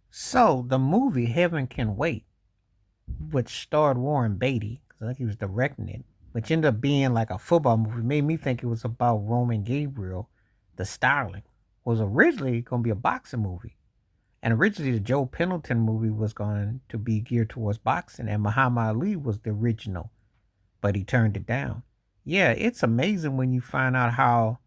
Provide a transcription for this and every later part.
So the movie Heaven Can Wait, which starred Warren Beatty, because I think he was directing it, which ended up being like a football movie, made me think it was about Roman Gabriel, the Starling, was originally going to be a boxing movie. And originally, the Joe Pendleton movie was going to be geared towards boxing, and Muhammad Ali was the original, but he turned it down. Yeah, it's amazing when you find out how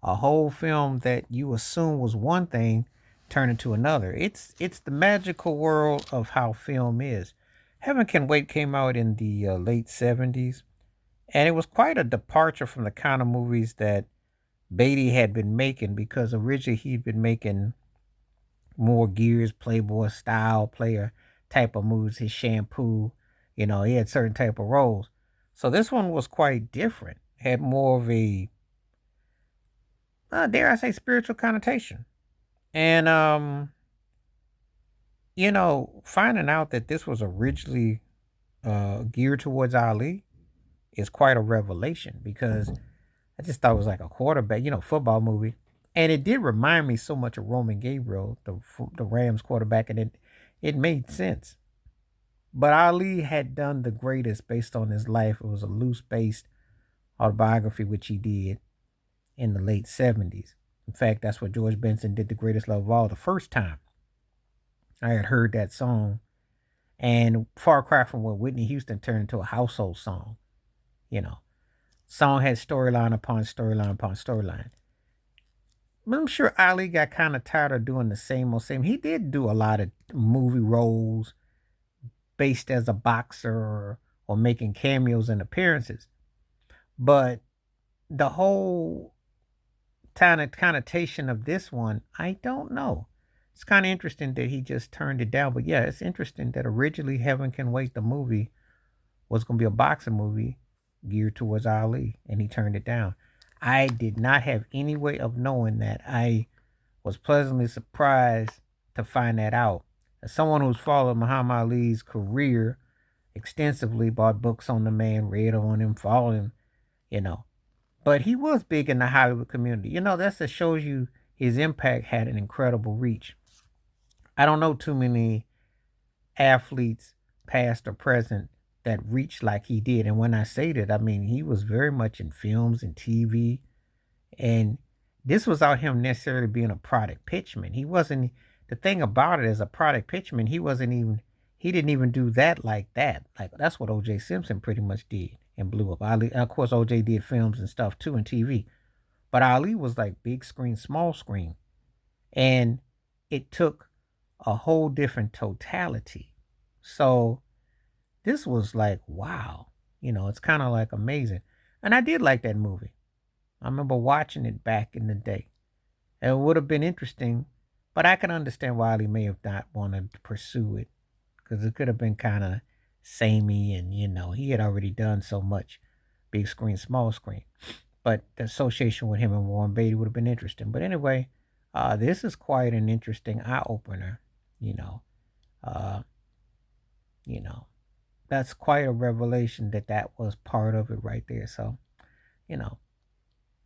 a whole film that you assume was one thing turned into another. It's the magical world of how film is. Heaven Can Wait came out in the late 70s, and it was quite a departure from the kind of movies that Beatty had been making because originally he'd been making more Gears Playboy style player type of moves, his shampoo, he had certain type of roles. So this one was quite different. Had more of a dare I say spiritual connotation. And finding out that this was originally geared towards Ali is quite a revelation because I just thought it was like a quarterback, football movie. And it did remind me so much of Roman Gabriel, the Rams quarterback, and it made sense. But Ali had done the greatest based on his life. It was a loose based autobiography, which he did in the late 70s. In fact, that's what George Benson did The Greatest Love of All the first time I had heard that song. And far cry from what Whitney Houston turned into a household song. You know, song had storyline upon storyline upon storyline. But I'm sure Ali got kind of tired of doing the same old same. He did do a lot of movie roles based as a boxer or making cameos and appearances. But the whole kind of connotation of this one, I don't know. It's kind of interesting that he just turned it down. But yeah, it's interesting that originally Heaven Can Wait, the movie, was going to be a boxing movie geared towards Ali, and he turned it down. I did not have any way of knowing that. I was pleasantly surprised to find that out. As someone who's followed Muhammad Ali's career extensively, bought books on the man, read on him, followed him, you know. But he was big in the Hollywood community. That just shows you his impact had an incredible reach. I don't know too many athletes, past or present, that reached like he did. And when I say that, I mean he was very much in films and TV. And this was out him necessarily being a product pitchman. He wasn't the thing about it as a product pitchman, he didn't even do that like that. Like that's what OJ Simpson pretty much did and blew up. Ali, of course, OJ did films and stuff too and TV. But Ali was like big screen, small screen. And it took a whole different totality. So this was like, wow. It's kind of like amazing. And I did like that movie. I remember watching it back in the day. It would have been interesting, but I can understand why he may have not wanted to pursue it because it could have been kind of samey and, he had already done so much big screen, small screen. But the association with him and Warren Beatty would have been interesting. But anyway, this is quite an interesting eye opener, you know. Uh, you know, that's quite a revelation that was part of it right there. So, you know,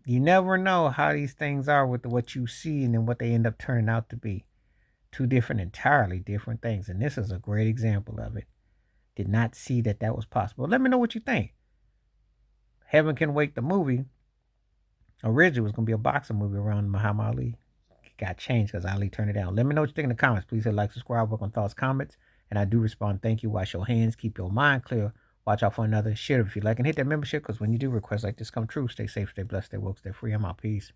you never know how these things are with what you see and then what they end up turning out to be. Two different, entirely different things. And this is a great example of it. Did not see that was possible. Let me know what you think. Heaven Can Wait, the movie, originally was going to be a boxing movie around Muhammad Ali. It got changed because Ali turned it down. Let me know what you think in the comments. Please hit like, subscribe, work on thoughts, comments. And I do respond. Thank you. Wash your hands. Keep your mind clear. Watch out for another. Share if you like. And hit that membership because when you do requests like this come true, stay safe, stay blessed, stay woke, stay free. I'm out. Peace.